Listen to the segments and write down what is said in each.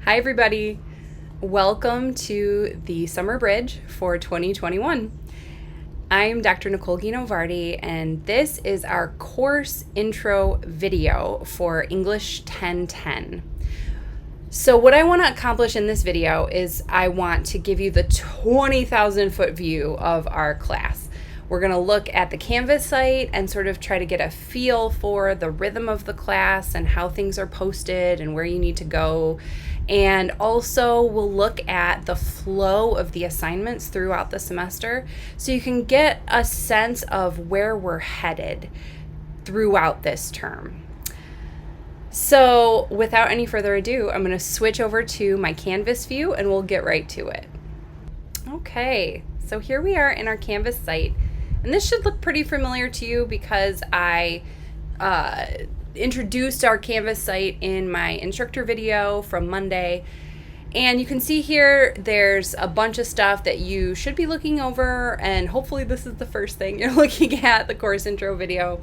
Hi, everybody. Welcome to the Summer Bridge for 2021. I'm Dr. Nicole Guinovardi, and this is our course intro video for English 1010. So what I want to accomplish in this video is I want to give you the 20,000 foot view of our class. We're going to look at the Canvas site and sort of try to get a feel for the rhythm of the class and how things are posted and where you need to go. And also we'll look at the flow of the assignments throughout the semester so you can get a sense of where we're headed throughout this term. So without any further ado, I'm going to switch over to my Canvas view and we'll get right to it. Okay, so here we are in our Canvas site. And this should look pretty familiar to you because I introduced our Canvas site in my instructor video from Monday. And you can see here there's a bunch of stuff that you should be looking over, and hopefully this is the first thing you're looking at, the course intro video.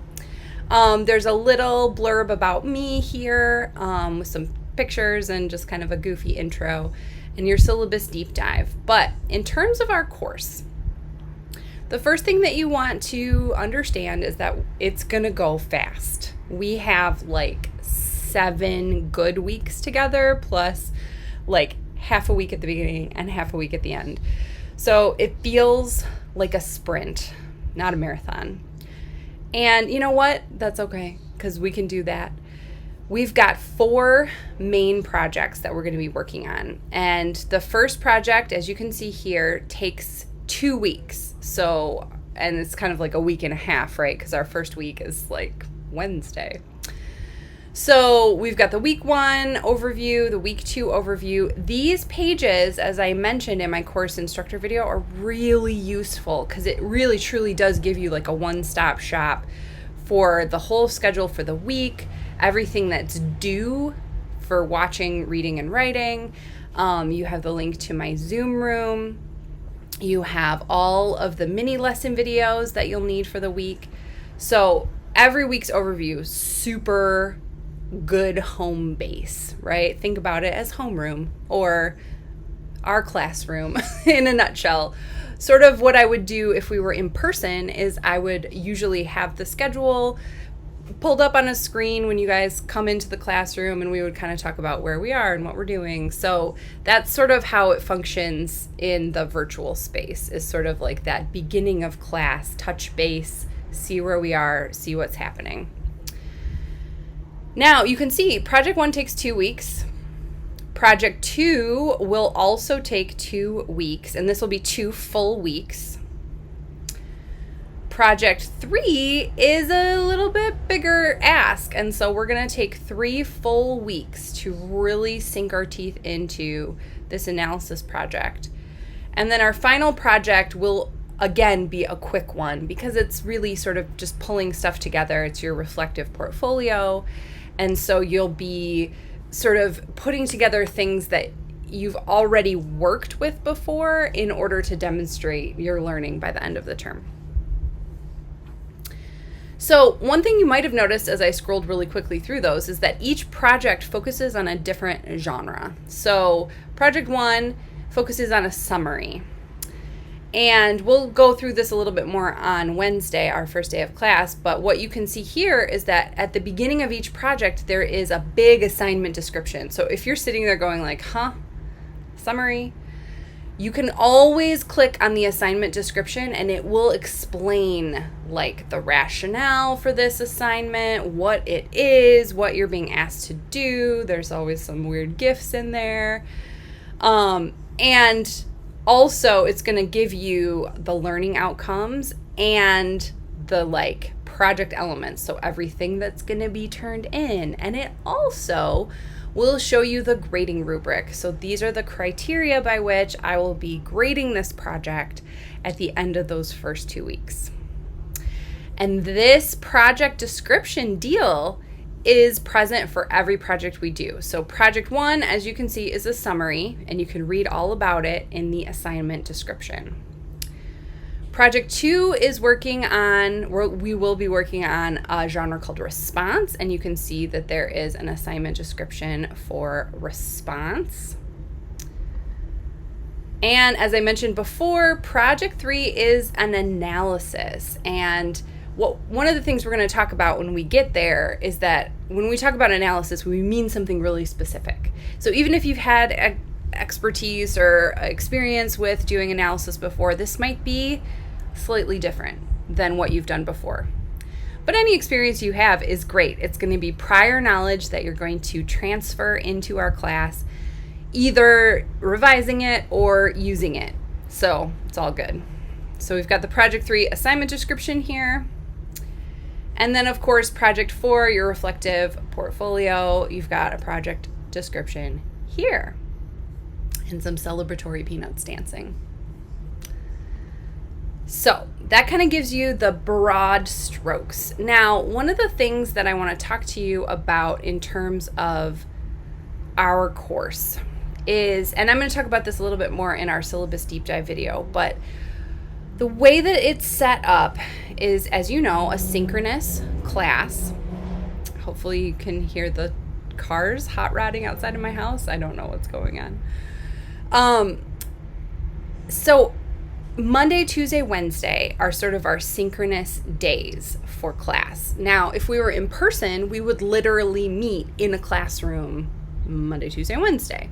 There's a little blurb about me here with some pictures and just kind of a goofy intro and your syllabus deep dive. But in terms of our course, the first thing that you want to understand is that it's going to go fast. We have like 7 good weeks together, plus like half a week at the beginning and half a week at the end. So it feels like a sprint, not a marathon. And you know what? That's okay, because we can do that. We've got 4 main projects that we're going to be working on. And the first project, as you can see here, takes 2 weeks. So, and it's kind of like a week and a half, right? Because our first week is like Wednesday. So we've got the week 1 overview, the week 2 overview. These pages, as I mentioned in my course instructor video, are really useful because it really truly does give you like a one-stop shop for the whole schedule for the week, everything that's due for watching, reading, and writing. You have the link to my Zoom room. You have all of the mini lesson videos that you'll need for the week. So every week's overview, super good home base, right? Think about it as homeroom or our classroom in a nutshell. Sort of what I would do if we were in person is I would usually have the schedule pulled up on a screen when you guys come into the classroom, and we would kind of talk about where we are and what we're doing. So that's sort of how it functions in the virtual space, is sort of like that beginning of class, touch base, see where we are, see what's happening. Now you can see Project 1 takes 2 weeks. Project 2 will also take 2 weeks, and this will be 2 full weeks. Project 3 is a little bit bigger ask, and so we're going to take 3 full weeks to really sink our teeth into this analysis project. And then our final project will again be a quick one because it's really sort of just pulling stuff together. It's your reflective portfolio, and so you'll be sort of putting together things that you've already worked with before in order to demonstrate your learning by the end of the term. So one thing you might have noticed as I scrolled really quickly through those is that each project focuses on a different genre. So Project 1 focuses on a summary. And we'll go through this a little bit more on Wednesday, our first day of class. But what you can see here is that at the beginning of each project, there is a big assignment description. So if you're sitting there going like, summary, you can always click on the assignment description and it will explain like the rationale for this assignment, what it is, what you're being asked to do. There's always some weird GIFs in there. And also it's going to give you the learning outcomes and the like project elements. So everything that's going to be turned in. And it also will show you the grading rubric. So these are the criteria by which I will be grading this project at the end of those first 2 weeks. And this project description deal is present for every project we do. So Project 1, as you can see, is a summary, and you can read all about it in the assignment description. Project 2 is we will be working on a genre called response, and you can see that there is an assignment description for response. And as I mentioned before, Project 3 is an analysis. And one of the things we're going to talk about when we get there is that when we talk about analysis, we mean something really specific. So even if you've had expertise or experience with doing analysis before, this might be slightly different than what you've done before. But any experience you have is great. It's going to be prior knowledge that you're going to transfer into our class, either revising it or using it. So it's all good. So we've got the Project 3 assignment description here. And then, of course, Project 4, your reflective portfolio, you've got a project description here. And some celebratory Peanuts dancing. So that kind of gives you the broad strokes. Now, one of the things that I want to talk to you about in terms of our course is, and I'm going to talk about this a little bit more in our syllabus deep dive video, but the way that it's set up is, as you know, a synchronous class. Hopefully you can hear the cars hot rodding outside of my house. I don't know what's going on. So Monday, Tuesday, Wednesday are sort of our synchronous days for class. Now, if we were in person, we would literally meet in a classroom Monday, Tuesday, Wednesday,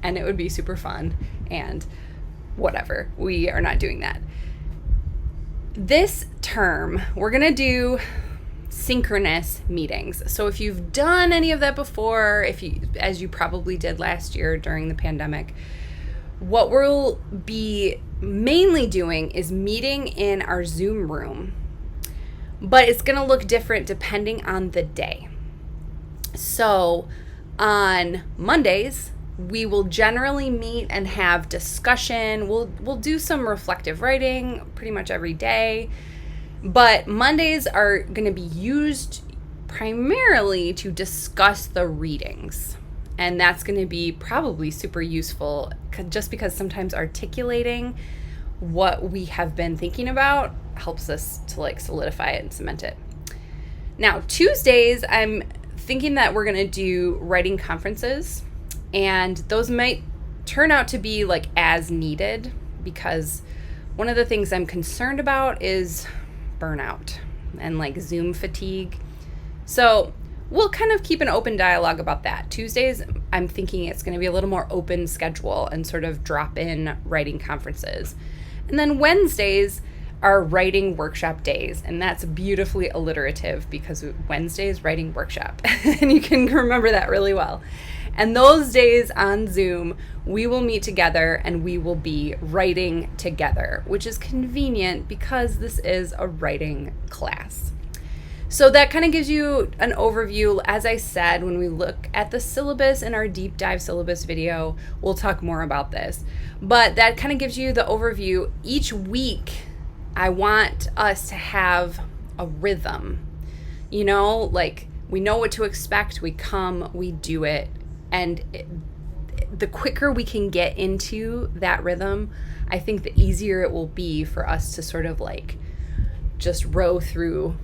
and it would be super fun and whatever. We are not doing that. This term, we're going to do synchronous meetings. So if you've done any of that before, as you probably did last year during the pandemic, what we'll be mainly doing is meeting in our Zoom room, but it's going to look different depending on the day. So on Mondays, we will generally meet and have discussion. We'll do some reflective writing pretty much every day, but Mondays are going to be used primarily to discuss the readings. And that's going to be probably super useful just because sometimes articulating what we have been thinking about helps us to solidify it and cement it. Now, Tuesdays, I'm thinking that we're going to do writing conferences, and those might turn out to be as needed, because one of the things I'm concerned about is burnout and Zoom fatigue. So we'll kind of keep an open dialogue about that. Tuesdays, I'm thinking it's going to be a little more open schedule and sort of drop in writing conferences. And then Wednesdays are writing workshop days, and that's beautifully alliterative because Wednesday is writing workshop, and you can remember that really well. And those days on Zoom, we will meet together and we will be writing together, which is convenient because this is a writing class. So that kind of gives you an overview. As I said, when we look at the syllabus in our deep dive syllabus video, we'll talk more about this. But that kind of gives you the overview. Each week, I want us to have a rhythm. We know what to expect. We come, we do it. And the quicker we can get into that rhythm, I think the easier it will be for us to sort of just row through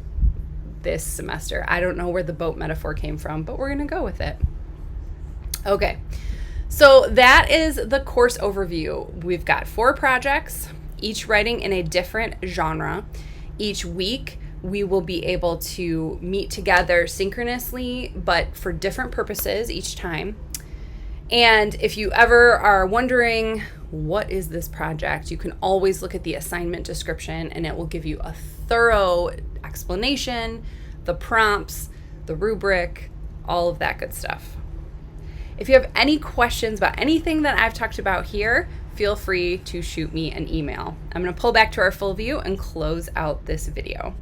this semester. I don't know where the boat metaphor came from, but we're going to go with it. Okay, so that is the course overview. We've got 4 projects, each writing in a different genre. Each week, we will be able to meet together synchronously, but for different purposes each time. And if you ever are wondering, what is this project? You can always look at the assignment description, and it will give you a thorough explanation, the prompts, the rubric, all of that good stuff. If you have any questions about anything that I've talked about here, feel free to shoot me an email. I'm going to pull back to our full view and close out this video.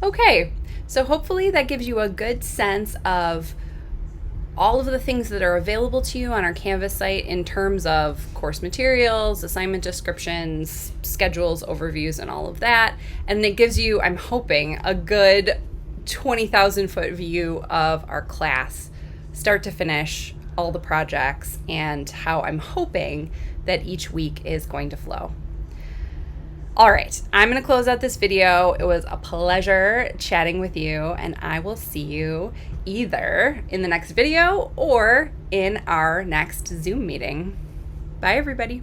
Okay, so hopefully that gives you a good sense of all of the things that are available to you on our Canvas site in terms of course materials, assignment descriptions, schedules, overviews, and all of that. And it gives you, I'm hoping, a good 20,000 foot view of our class, start to finish, all the projects, and how I'm hoping that each week is going to flow. All right, I'm going to close out this video. It was a pleasure chatting with you, and I will see you either in the next video or in our next Zoom meeting. Bye, everybody.